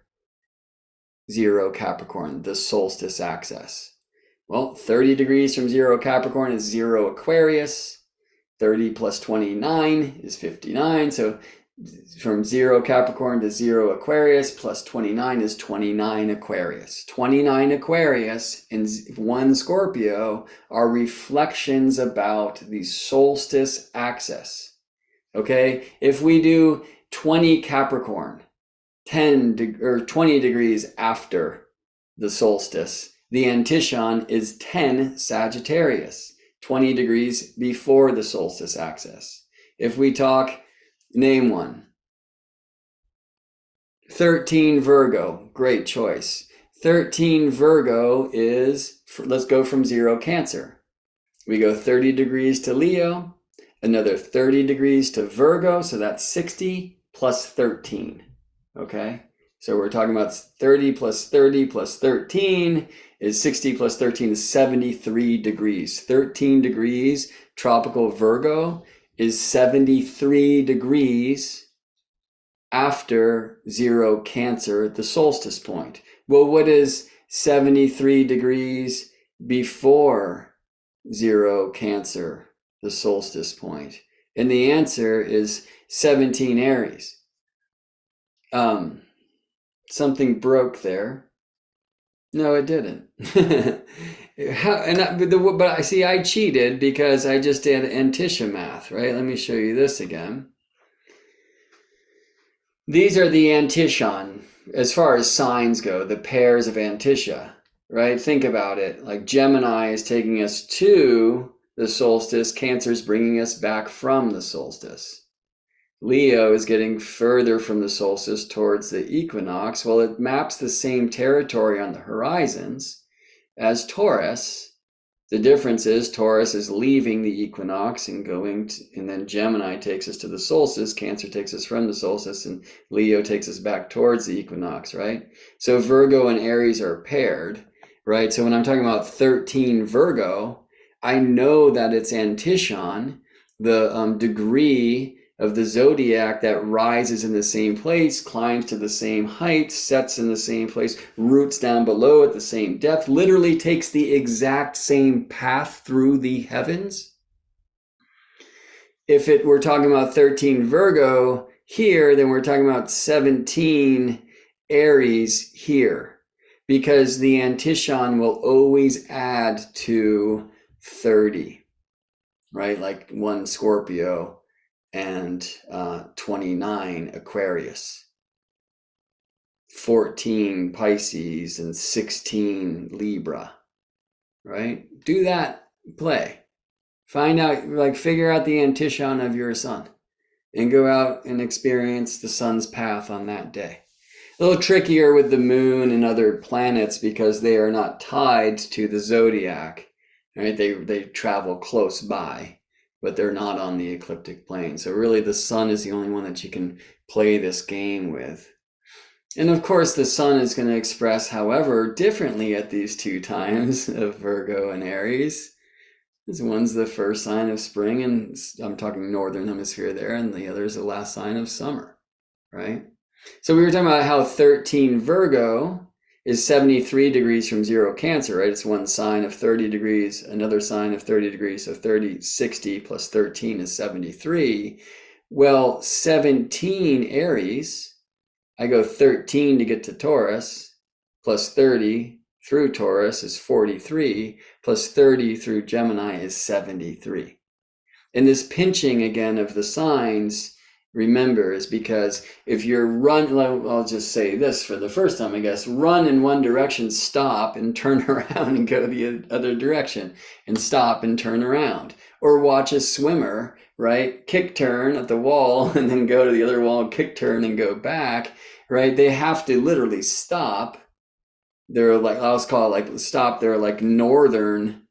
0 Capricorn, the solstice axis? Well, 30 degrees from 0 Capricorn is 0 Aquarius. 30 plus 29 is 59. So from 0 Capricorn to 0 Aquarius plus 29 is 29 Aquarius. 29 Aquarius and 1 Scorpio are reflections about the solstice axis. Okay, if we do 20 Capricorn, 20 degrees after the solstice, the Antiscia is 10 Sagittarius, 20 degrees before the solstice axis. If we talk, name one. 13 Virgo, great choice. 13 Virgo is, let's go from 0 Cancer. We go 30 degrees to Leo, another 30 degrees to Virgo, so that's 60 plus 13, okay? So we're talking about 30 plus 30 plus 13 is 60 plus 13 is 73 degrees. 13 degrees, tropical Virgo, is 73 degrees after 0 Cancer, the solstice point. Well, what is 73 degrees before 0 Cancer, the solstice point? And the answer is 17 Aries. Something broke there. No, it didn't. But I see I cheated because I just did Antiscia math, right? Let me show you this again. These are the Antiscian, as far as signs go, the pairs of Antiscia, right? Think about it. Like Gemini is taking us to the solstice. Cancer is bringing us back from the solstice. Leo is getting further from the solstice towards the equinox. Well, it maps the same territory on the horizons as Taurus. The difference is Taurus is leaving the equinox and going to, and then Gemini takes us to the solstice. Cancer takes us from the solstice, and Leo takes us back towards the equinox, right? So Virgo and Aries are paired, right? So when I'm talking about 13 Virgo, I know that it's Antiscian, the degree of the zodiac that rises in the same place, climbs to the same height, sets in the same place, roots down below at the same depth, literally takes the exact same path through the heavens. If we're talking about 13 Virgo here, then we're talking about 17 Aries here, because the Antiscian will always add to 30, right? Like 1 Scorpio and 29 Aquarius, 14 Pisces, and 16 Libra, right? Do that play. Find out, like, figure out the Antiscian of your sun and go out and experience the sun's path on that day. A little trickier with the moon and other planets because they are not tied to the zodiac, right? They travel close by, but they're not on the ecliptic plane. So really the sun is the only one that you can play this game with. And of course the sun is going to express, however, differently at these 2 times of Virgo and Aries. This one's the first sign of spring, and I'm talking northern hemisphere there, and the other is the last sign of summer, right? So we were talking about how 13 Virgo is 73 degrees from 0 Cancer, right? It's one sign of 30 degrees, another sign of 30 degrees. So 60 plus 13 is 73. Well, 17 Aries, I go 13 to get to Taurus, plus 30 through Taurus is 43, plus 30 through Gemini is 73. And this pinching again of the signs remember, is because if you're I'll just say this for the first time, I guess, run in one direction, stop and turn around and go the other direction, and stop and turn around. Or watch a swimmer, right? Kick turn at the wall and then go to the other wall, kick turn and go back, right? They have to literally stop. They're like, I'll call it like stop. They're like northern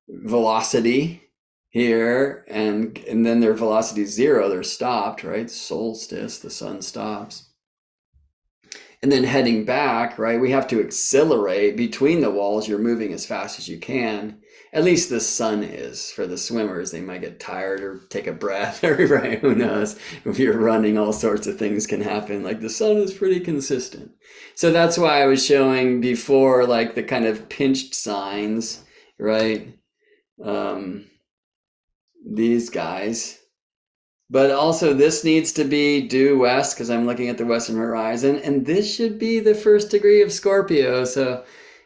velocity here, and then their velocity is zero. They're stopped, right? Solstice, the sun stops. And then heading back, right? We have to accelerate between the walls. You're moving as fast as you can. At least the sun is. For the swimmers, they might get tired or take a breath, right? Who knows? If you're running, all sorts of things can happen. Like the sun is pretty consistent. So that's why I was showing before, like the kind of pinched signs, right? These guys. But also this needs to be due west because I'm looking at the western horizon, and this should be the first degree of Scorpio. So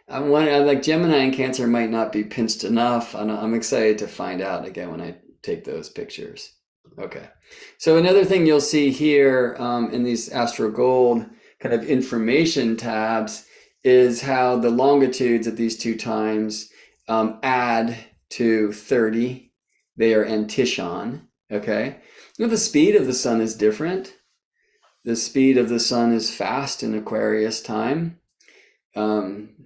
I'm like Gemini and Cancer might not be pinched enough. I'm excited to find out again when I take those pictures. Okay. So another thing you'll see here in these Astro Gold kind of information tabs is how the longitudes at these two times add to 30. They are Antiscia. Okay. You know, the speed of the sun is different. The speed of the sun is fast in Aquarius time. And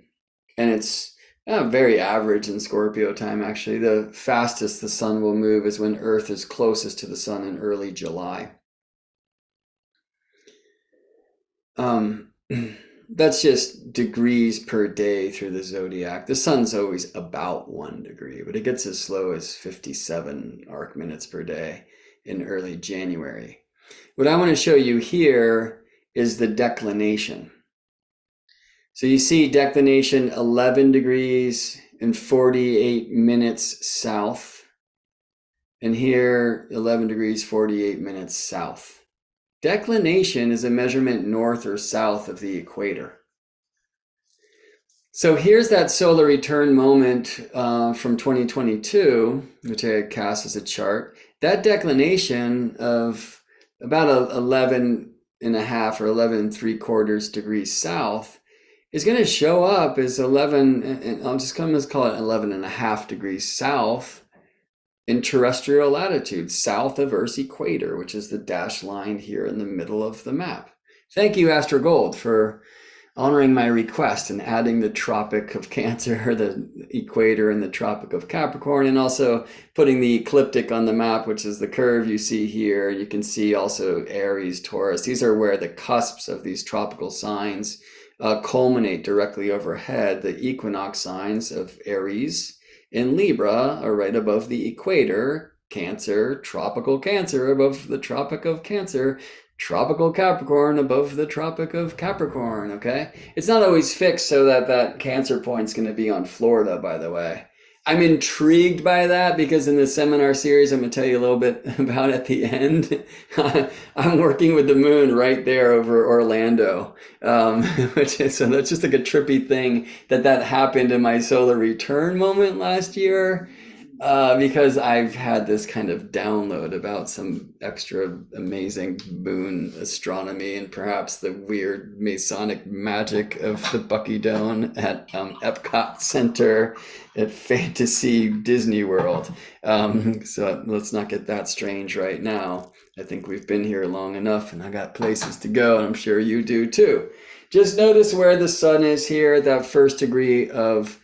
it's very average in Scorpio time, actually. The fastest the sun will move is when Earth is closest to the sun in early July. That's just degrees per day through the zodiac. The sun's always about 1 degree, but it gets as slow as 57 arc minutes per day in early January. What I want to show you here is the declination. So you see declination 11 degrees and 48 minutes south. And here 11 degrees, 48 minutes south. Declination is a measurement north or south of the equator. So here's that solar return moment from 2022, which I cast as a chart. That declination of about 11 and a half or 11 3/4 degrees south is going to show up as 11, and let's call it 11.5 degrees south in terrestrial latitude, south of Earth's equator, which is the dashed line here in the middle of the map. Thank you, Astro Gold, for honoring my request and adding the Tropic of Cancer, the equator, and the Tropic of Capricorn, and also putting the ecliptic on the map, which is the curve you see here. You can see also Aries, Taurus. These are where the cusps of these tropical signs culminate directly overhead. The equinox signs of Aries and Libra are right above the equator. Cancer, tropical Cancer above the Tropic of Cancer. Tropical Capricorn above the Tropic of Capricorn, okay? It's not always fixed so that Cancer point's going to be on Florida, by the way. I'm intrigued by that because in the seminar series I'm going to tell you a little bit about at the end. I'm working with the moon right there over Orlando, so that's just like a trippy thing that happened in my solar return moment last year. Because I've had this kind of download about some extra amazing moon astronomy and perhaps the weird Masonic magic of the Bucky Dome at Epcot Center at Fantasy Disney World. So let's not get that strange right now. I think we've been here long enough and I got places to go, and I'm sure you do too. Just notice where the sun is here, that first degree of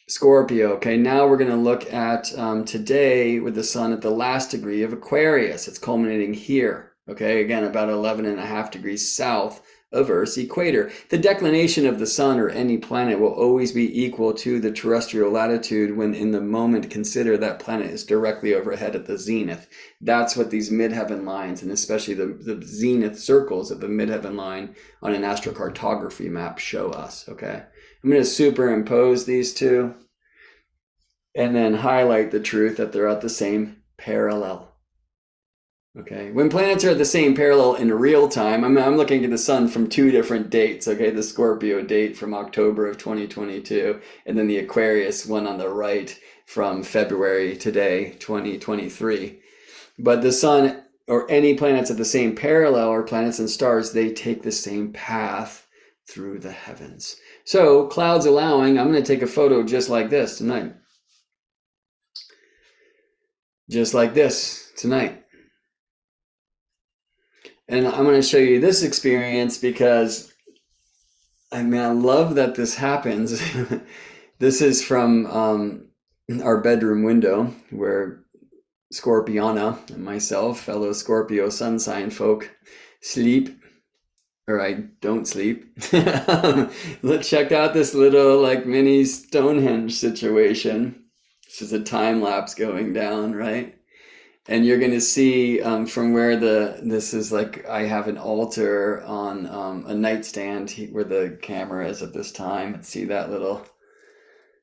Scorpio. Okay, now we're going to look at today with the sun at the last degree of Aquarius. It's culminating here. Okay, again, about 11.5 degrees south of Earth's equator. The declination of the sun or any planet will always be equal to the terrestrial latitude when in the moment consider that planet is directly overhead at the zenith. That's what these midheaven lines, and especially the zenith circles of the midheaven line on an astrocartography map show us. Okay. I'm going to superimpose these two and then highlight the truth that they're at the same parallel. Okay, when planets are at the same parallel in real time, I'm looking at the sun from two different dates. Okay, the Scorpio date from October of 2022, and then the Aquarius one on the right from February today, 2023. But the sun or any planets at the same parallel, or planets and stars, they take the same path through the heavens. So clouds allowing, I'm going to take a photo just like this tonight. Just like this tonight. And I'm going to show you this experience because I love that this happens. This is from our bedroom window where Scorpiana and myself, fellow Scorpio sun sign folk, sleep, or I don't sleep. Let's check out this little like mini Stonehenge situation. This is a time lapse going down, right? And you're going to see from where this is like, I have an altar on a nightstand where the camera is at this time. And see that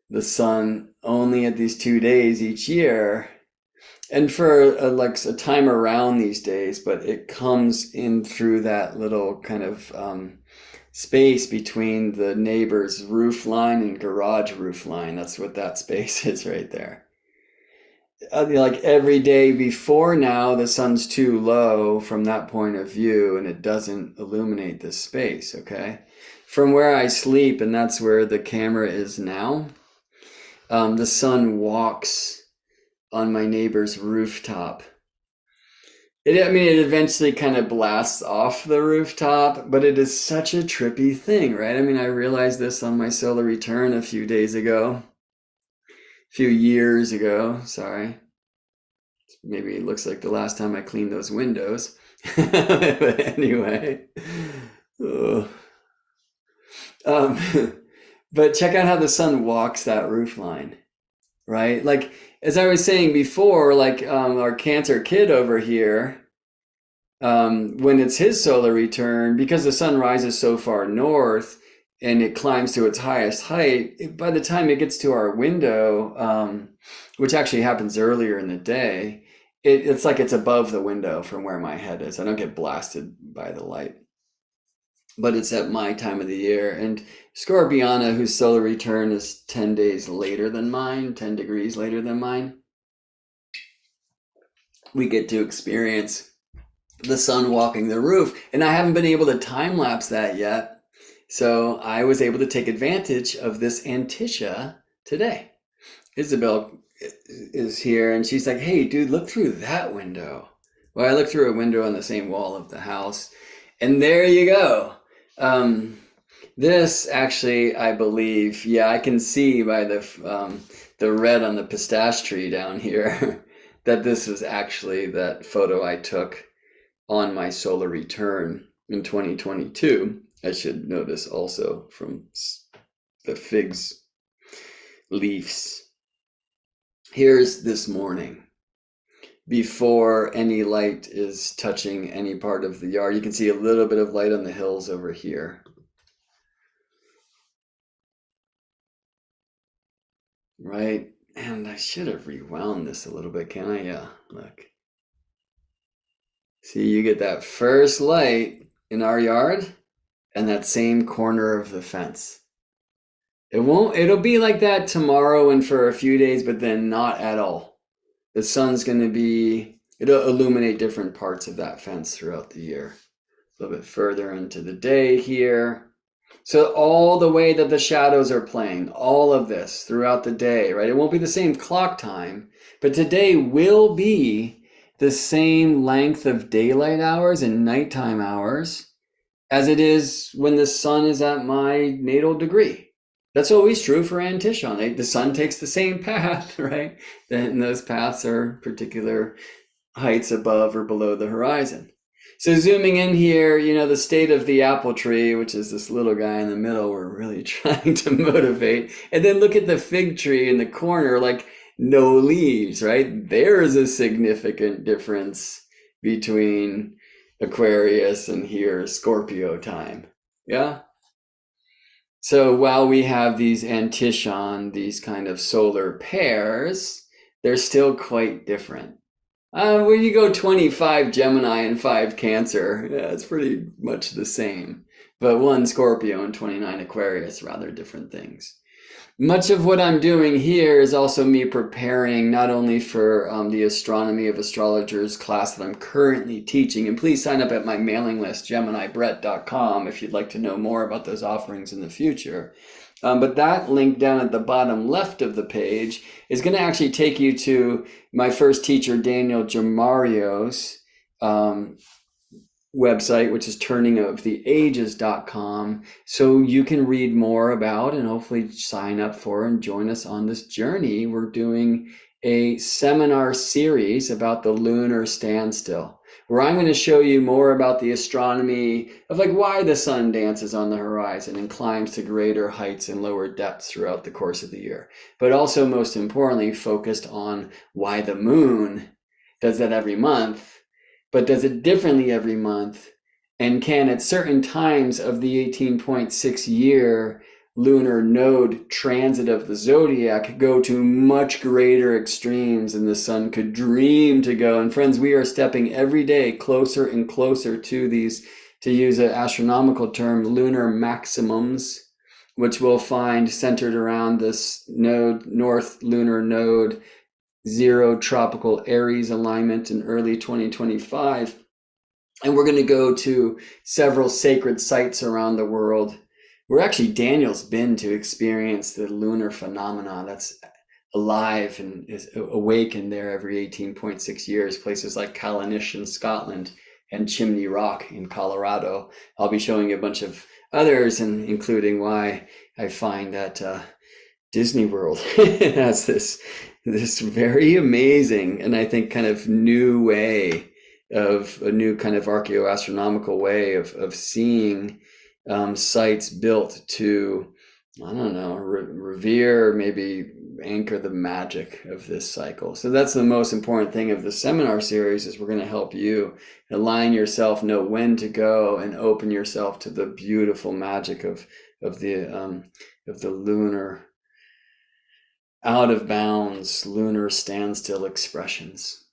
the sun only at these 2 days each year. And for like a time around these days, but it comes in through that little kind of space between the neighbor's roof line and garage roof line. That's what that space is right there. Like every day before now, the sun's too low from that point of view, and it doesn't illuminate this space, okay? From where I sleep, and that's where the camera is now, the sun walks on my neighbor's rooftop. It eventually kind of blasts off the rooftop, but it is such a trippy thing, right? I realized this on my solar return a few years ago, sorry. Maybe it looks like the last time I cleaned those windows. But anyway. But check out how the sun walks that roof line, right? Like, as I was saying before, like our Cancer kid over here, when it's his solar return, because the sun rises so far north, and it climbs to its highest height, by the time it gets to our window, which actually happens earlier in the day, it's like it's above the window from where my head is. I don't get blasted by the light. But it's at my time of the year. And Scorpiana, whose solar return is 10 days later than mine, 10 degrees later than mine, we get to experience the sun walking the roof. And I haven't been able to time lapse that yet. So I was able to take advantage of this Antiscia today. Isabel is here and she's like, hey, dude, look through that window. Well, I looked through a window on the same wall of the house. And there you go. This actually, I believe, yeah, I can see by the red on the pistache tree down here that this is actually that photo I took on my solar return in 2022. I should notice also from the figs leaves. Here's this morning, before any light is touching any part of the yard. You can see a little bit of light on the hills over here. Right? And I should have rewound this a little bit, can I? Yeah, look. See, you get that first light in our yard and that same corner of the fence. It'll be like that tomorrow and for a few days, but then not at all. The sun's it'll illuminate different parts of that fence throughout the year. A little bit further into the day here. So all the way that the shadows are playing, all of this throughout the day, right? It won't be the same clock time, but today will be the same length of daylight hours and nighttime hours as it is when the sun is at my natal degree. That's always true for Antiscia. The sun takes the same path, right? And those paths are particular heights above or below the horizon. So zooming in here, the state of the apple tree, which is this little guy in the middle, we're really trying to motivate. And then look at the fig tree in the corner, like no leaves, right? There is a significant difference between Aquarius and here Scorpio time. Yeah? So while we have these Antiscian, these kind of solar pairs, they're still quite different. When you go 25 Gemini and 5 Cancer, yeah, it's pretty much the same. But 1 Scorpio and 29 Aquarius, rather different things. Much of what I'm doing here is also me preparing not only for the Astronomy of Astrologers class that I'm currently teaching, and please sign up at my mailing list, GeminiBrett.com, if you'd like to know more about those offerings in the future. But that link down at the bottom left of the page is going to actually take you to my first teacher, Daniel Jamario's website, which is turningoftheages.com, so you can read more about and hopefully sign up for and join us on this journey. We're doing a seminar series about the lunar standstill, where I'm going to show you more about the astronomy of like why the sun dances on the horizon and climbs to greater heights and lower depths throughout the course of the year, but also most importantly focused on why the moon does that every month, but does it differently every month, and can at certain times of the 18.6 year lunar node transit of the zodiac go to much greater extremes than the sun could dream to go. And friends, we are stepping every day closer and closer to these, to use an astronomical term, lunar maximums, which we'll find centered around this node, north lunar node, 0 tropical Aries alignment in early 2025. And we're going to go to several sacred sites around the world where actually Daniel's been to experience the lunar phenomena that's alive and is awakened there every 18.6 years. Places like Callanish in Scotland and Chimney Rock in Colorado. I'll be showing you a bunch of others, and including why I find that Disney World has this very amazing and I think kind of new way of a new kind of archaeoastronomical way of seeing sites built to, I don't know, revere, maybe anchor the magic of this cycle. So that's the most important thing of the seminar series, is we're going to help you align yourself, know when to go, and open yourself to the beautiful magic of the lunar out of bounds lunar standstill expressions.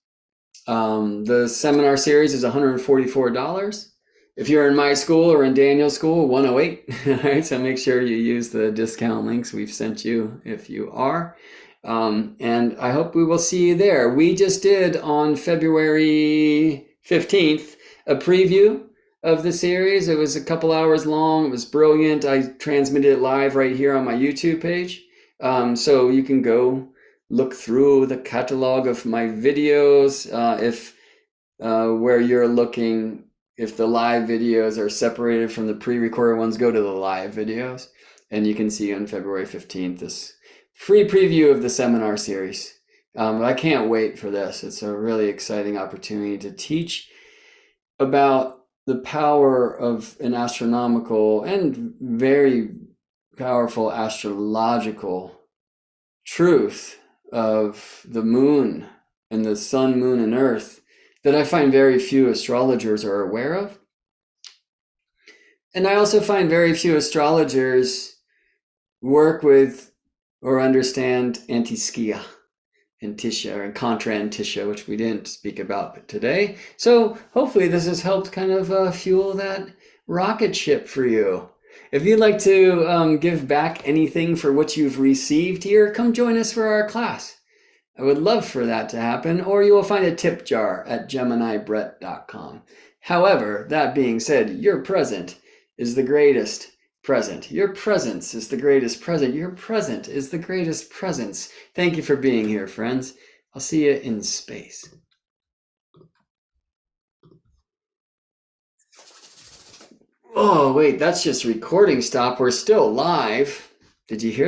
The seminar series is $144. If you're in my school or in Daniel's school, 108. All right, so make sure you use the discount links we've sent you if you are. And I hope we will see you there. We just did on February 15th a preview of the series. It was a couple hours long. It was brilliant. I transmitted it live right here on my YouTube page. So you can go look through the catalog of my videos. If where you're looking, if the live videos are separated from the pre-recorded ones, go to the live videos, and you can see on February 15th this free preview of the seminar series. I can't wait for this. It's a really exciting opportunity to teach about the power of an astronomical and very powerful astrological truth of the moon and the sun, moon, and earth that I find very few astrologers are aware of. And I also find very few astrologers work with or understand Antiscia, Antiscia, and contra Antiscia, which we didn't speak about today. So hopefully this has helped kind of fuel that rocket ship for you. If you'd like to give back anything for what you've received here, come join us for our class. I would love for that to happen, or you will find a tip jar at GeminiBrett.com. However, that being said, your present is the greatest present. Your presence is the greatest present. Your present is the greatest presence. Thank you for being here, friends. I'll see you in space. Oh, wait, that's just recording stop. We're still live. Did you hear